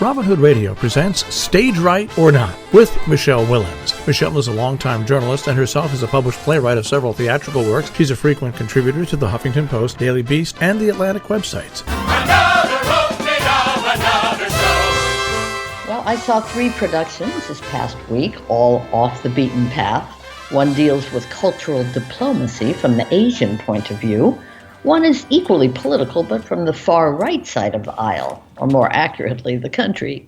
Robin Hood Radio presents Stage Right or Not with Michele Willens. Michele is a longtime journalist and herself is a published playwright of several theatrical works. She's a frequent contributor to the Huffington Post, Daily Beast, and the Atlantic websites. Another opening of another show. Well, I saw 3 productions this past week, all off the beaten path. One deals with cultural diplomacy from the Asian point of view. One is equally political, but from the far right side of the aisle, or more accurately, the country.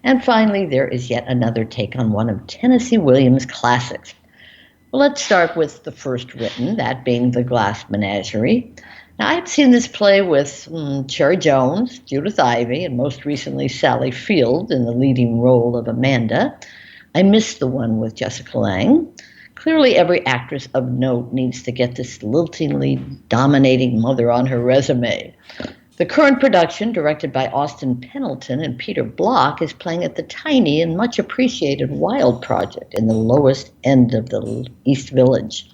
And finally, there is yet another take on one of Tennessee Williams' classics. Well, let's start with the first written, that being The Glass Menagerie. Now, I've seen this play with Cherry Jones, Judith Ivey, and most recently Sally Field in the leading role of Amanda. I missed the one with Jessica Lange. Clearly, every actress of note needs to get this liltingly dominating mother on her resume. The current production, directed by Austin Pendleton and Peter Bloch, is playing at the tiny and much appreciated Wild Project in the lowest end of the East Village.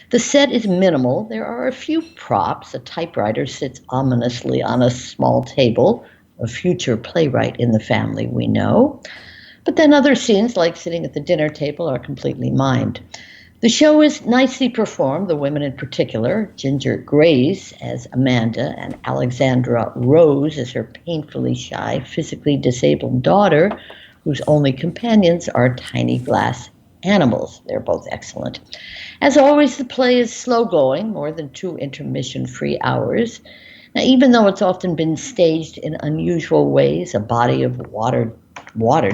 The set is minimal. There are a few props. A typewriter sits ominously on a small table, a future playwright in the family, we know. But then other scenes, like sitting at the dinner table, are completely mimed. The show is nicely performed, the women in particular, Ginger Grace as Amanda and Alexandra Rose as her painfully shy, physically disabled daughter, whose only companions are tiny glass animals. They're both excellent. As always, the play is slow-going, more than 2 intermission-free hours. Now, even though it's often been staged in unusual ways, a body of water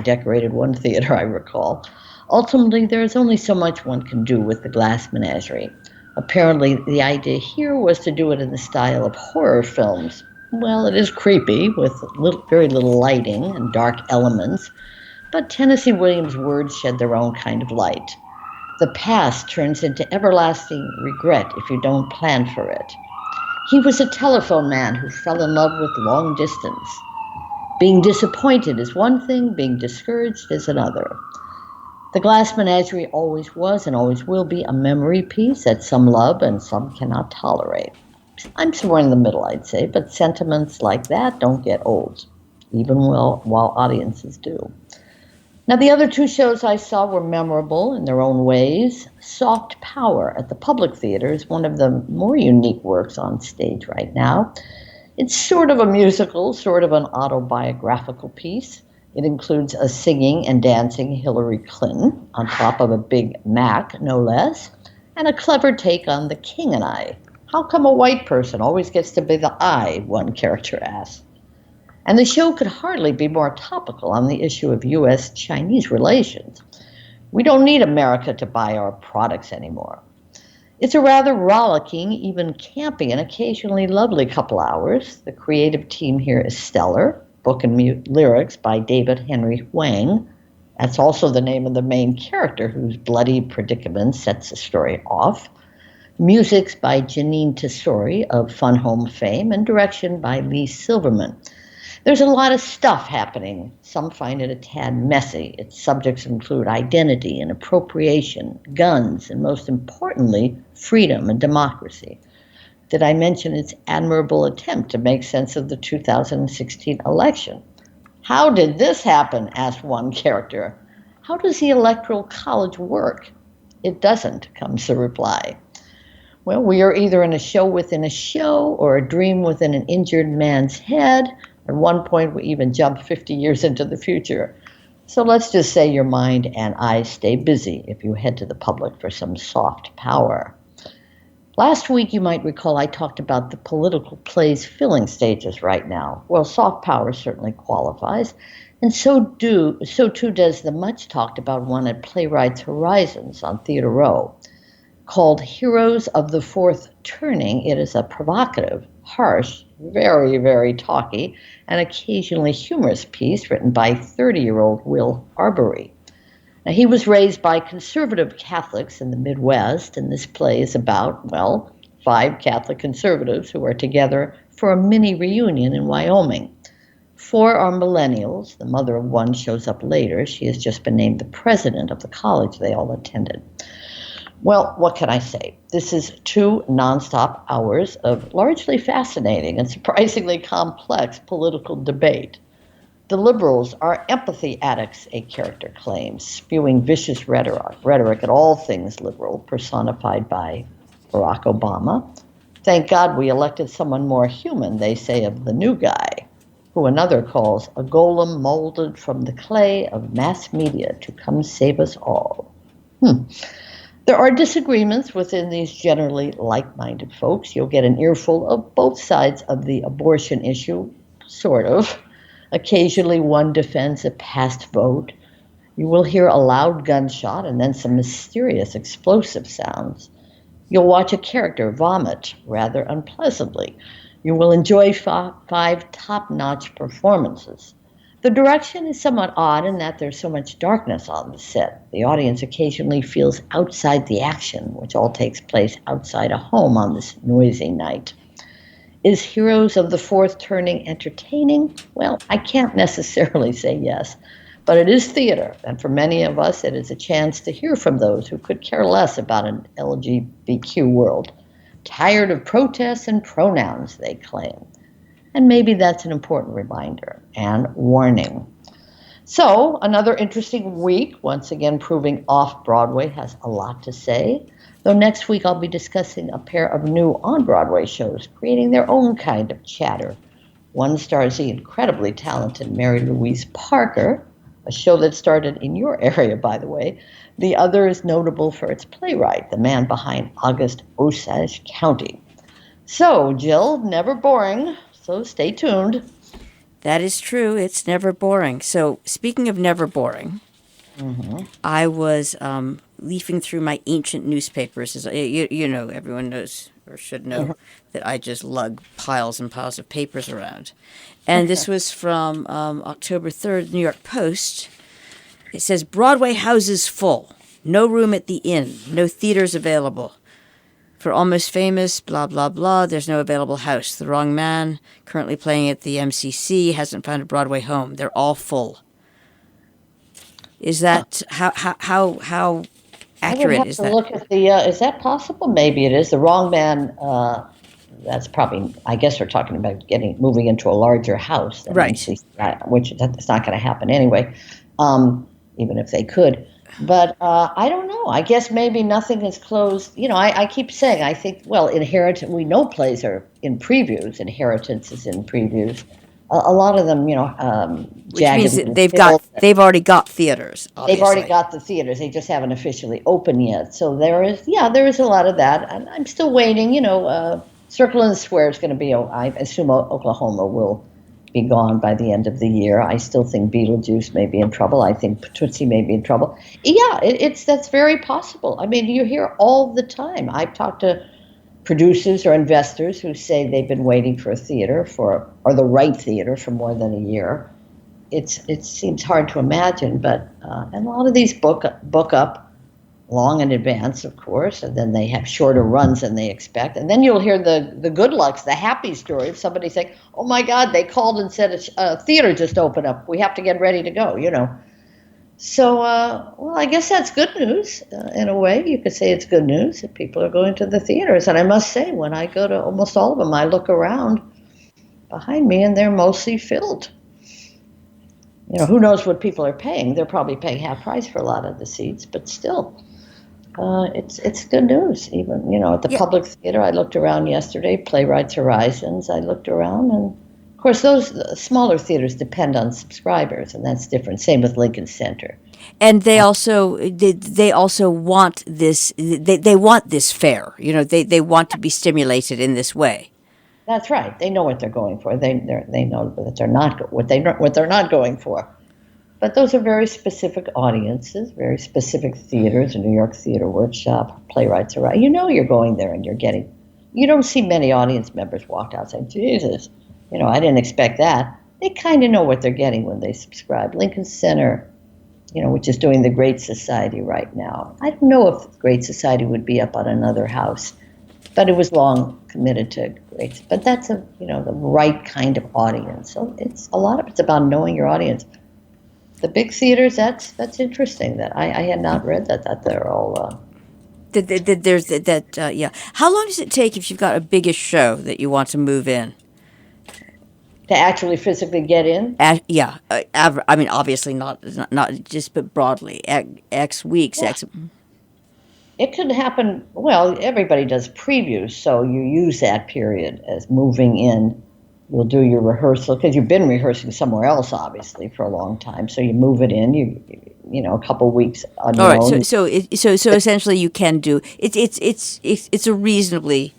decorated one theater, I recall, ultimately, there is only so much one can do with the Glass Menagerie. Apparently, the idea here was to do it in the style of horror films. Well, it is creepy, with very little lighting and dark elements, but Tennessee Williams' words shed their own kind of light. The past turns into everlasting regret if you don't plan for it. He was a telephone man who fell in love with long distance. Being disappointed is one thing, being discouraged is another. The Glass Menagerie always was and always will be a memory piece that some love and some cannot tolerate. I'm somewhere in the middle, I'd say, but sentiments like that don't get old, even while audiences do. Now, the other 2 shows I saw were memorable in their own ways. Soft Power at the Public Theater is one of the more unique works on stage right now. It's sort of a musical, sort of an autobiographical piece. It includes a singing and dancing Hillary Clinton on top of a Big Mac, no less, and a clever take on The King and I. How come a white person always gets to be the I, one character asks. And the show could hardly be more topical on the issue of U.S.-Chinese relations. We don't need America to buy our products anymore. It's a rather rollicking, even campy, and occasionally lovely couple hours. The creative team here is stellar. Book and lyrics by David Henry Hwang. That's also the name of the main character whose bloody predicament sets the story off. Music's by Janine Tesori of Fun Home fame and direction by Lee Silverman. There's a lot of stuff happening. Some find it a tad messy. Its subjects include identity and appropriation, guns, and most importantly, freedom and democracy. Did I mention its admirable attempt to make sense of the 2016 election? How did this happen? Asked one character. How does the Electoral College work? It doesn't, comes the reply. Well, we are either in a show within a show or a dream within an injured man's head. At one point, we even jump 50 years into the future. So let's just say your mind and eyes stay busy if you head to the public for some soft power. Last week, you might recall, I talked about the political plays filling stages right now. Well, soft power certainly qualifies, and so too does the much talked about one at Playwrights Horizons on Theater Row. Called Heroes of the Fourth Turning, it is a provocative, harsh, very, very talky, and occasionally humorous piece written by 30-year-old Will Arbery. Now, he was raised by conservative Catholics in the Midwest, and this play is about, 5 Catholic conservatives who are together for a mini reunion in Wyoming. 4 are millennials. The mother of one shows up later. She has just been named the president of the college they all attended. Well, what can I say? This is 2 nonstop hours of largely fascinating and surprisingly complex political debate. The liberals are empathy addicts, a character claims, spewing vicious rhetoric at all things liberal, personified by Barack Obama. Thank God we elected someone more human, they say of the new guy, who another calls a golem molded from the clay of mass media to come save us all. There are disagreements within these generally like-minded folks. You'll get an earful of both sides of the abortion issue, sort of. Occasionally one defends a past vote. You will hear a loud gunshot and then some mysterious explosive sounds. You'll watch a character vomit rather unpleasantly. You will enjoy five top-notch performances. The direction is somewhat odd in that there's so much darkness on the set. The audience occasionally feels outside the action, which all takes place outside a home on this noisy night. Is Heroes of the Fourth Turning entertaining? Well, I can't necessarily say yes, but it is theater, and for many of us it is a chance to hear from those who could care less about an LGBTQ world. Tired of protests and pronouns, they claim. And maybe that's an important reminder and warning. So, another interesting week, once again proving Off-Broadway has a lot to say. Though next week I'll be discussing a pair of new on-Broadway shows, creating their own kind of chatter. One stars the incredibly talented Mary Louise Parker, a show that started in your area, by the way. The other is notable for its playwright, the man behind August Osage County. So, Jill, never boring, so stay tuned. That is true. It's never boring. So, speaking of never boring, I was leafing through my ancient newspapers. You know, everyone knows or should know that I just lug piles and piles of papers around. And this was from October 3rd, New York Post. It says, Broadway houses full. No room at the inn. No theaters available. For Almost Famous, blah, blah, blah, there's no available house. The Wrong Man, currently playing at the MCC, hasn't found a Broadway home. They're all full. Is that, how accurate is that? I would have to look at the, is that possible? Maybe it is. The Wrong Man, that's probably, I guess we're talking about moving into a larger house. Than Right. MCC, which that's not going to happen anyway, even if they could. But I don't know. I guess maybe nothing is closed. You know, I keep saying, I think, well, Inheritance, we know plays are in previews. Inheritance is in previews. A lot of them, you know, Which means that they've already got theaters. Obviously. They've already got the theaters. They just haven't officially opened yet. So there is a lot of that. And I'm still waiting. You know, Circle in the Square is going to be, I assume Oklahoma will be gone by the end of the year. I still think Beetlejuice may be in trouble. I think Tootsie may be in trouble. Yeah, that's very possible. I mean, you hear all the time. I've talked to producers or investors who say they've been waiting for a theater or the right theater for more than a year. It seems hard to imagine, but and a lot of these book up long in advance, of course, and then they have shorter runs than they expect. And then you'll hear the good lucks, the happy story of somebody saying, oh my God, they called and said a theater just opened up. We have to get ready to go, you know. So, well, I guess that's good news. In a way, you could say it's good news that people are going to the theaters. And I must say, when I go to almost all of them, I look around behind me and they're mostly filled. You know, who knows what people are paying? They're probably paying half price for a lot of the seats, but still. It's good news, even, you know, at the Public Theater. I looked around yesterday, Playwrights Horizons. I looked around, and of course, those smaller theaters depend on subscribers, and that's different. Same with Lincoln Center. And they also want this. They want this fare. You know, they want to be stimulated in this way. That's right. They know what they're going for. They know that they're not what they're not going for. But those are very specific audiences, very specific theaters, New York Theater Workshop, Playwrights Around. You know you're going there and you don't see many audience members walk out saying, Jesus, you know, I didn't expect that. They kind of know what they're getting when they subscribe. Lincoln Center, you know, which is doing the Great Society right now. I don't know if the Great Society would be up on another house, but it was long committed to Great. But that's the right kind of audience. So a lot of it's about knowing your audience. The big theaters, that's interesting. That I had not read that they're all. There's that. Yeah. How long does it take if you've got a biggish show that you want to move in? To actually physically get in? I mean, obviously not just, but broadly, X weeks, Yeah. X. It could happen, well, everybody does previews, so you use that period as moving in. You'll do your rehearsal, because you've been rehearsing somewhere else, obviously, for a long time. So you move it in, you know, a couple weeks on your All right, own. so essentially, you can do it's a reasonably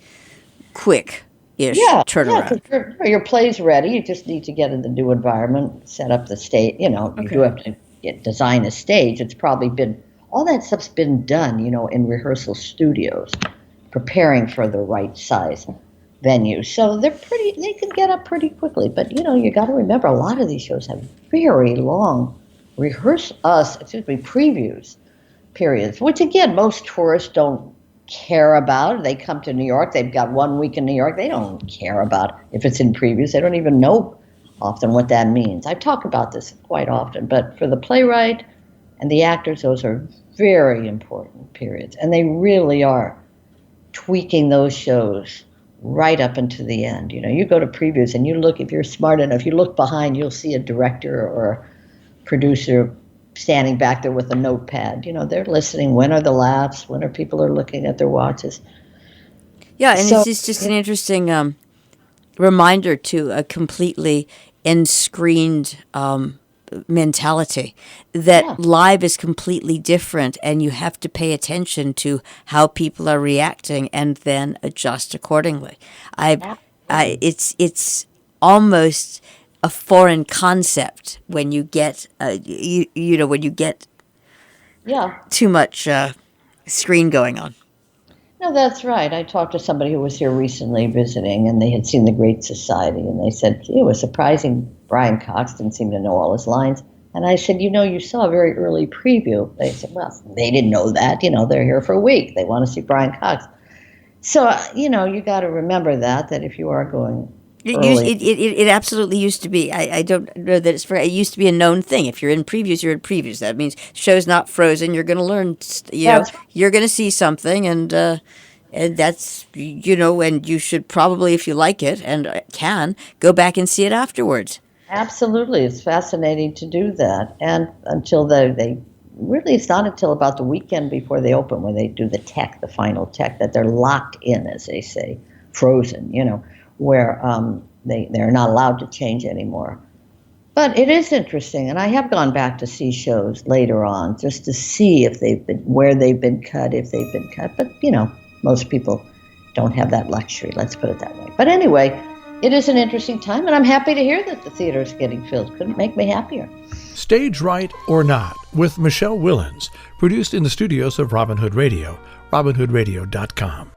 quick-ish turnaround. Yeah, 'cause your play's ready. You just need to get in the new environment, set up the stage. You know, you do have to design a stage. It's probably been, all that stuff's been done, you know, in rehearsal studios, preparing for the right size venue. So they can get up pretty quickly. But, you know, you got to remember, a lot of these shows have very long previews periods, which again, most tourists don't care about. They come to New York, they've got 1 week in New York, they don't care about if it's in previews. They don't even know often what that means. I talk about this quite often, but for the playwright and the actors, those are very important periods, and they really are tweaking those shows right up into the end. You know, you go to previews and you look, if you're smart enough, you look behind, you'll see a director or a producer standing back there with a notepad. You know, they're listening. When are the laughs? When are people are looking at their watches? Yeah, and it's just an interesting reminder to a completely end-screened mentality that live is completely different, and you have to pay attention to how people are reacting and then adjust accordingly. It's almost a foreign concept when you get when you get too much screen going on. No, that's right. I talked to somebody who was here recently visiting, and they had seen The Great Society, and they said, it was surprising Brian Cox didn't seem to know all his lines. And I said, you know, you saw a very early preview. They said, well, they didn't know that. You know, they're here for a week. They want to see Brian Cox. So, you know, you got to remember that if you are going early. It absolutely used to be. I don't know that it's it used to be a known thing. If you're in previews, you're in previews. That means show's not frozen. You're going to learn. You're going to see something, and that's, you know, and you should probably, if you like it and can, go back and see it afterwards. Absolutely, it's fascinating to do that, and until they really, it's not until about the weekend before they open when they do the final tech, that they're locked in, as they say, frozen. You know, where they're not allowed to change anymore. But it is interesting, and I have gone back to see shows later on just to see if where they've been cut, if they've been cut. But, you know, most people don't have that luxury, let's put it that way. But anyway, it is an interesting time, and I'm happy to hear that the theater is getting filled. Couldn't make me happier. Stage Right or Not with Michele Willens, produced in the studios of Robin Hood Radio, robinhoodradio.com.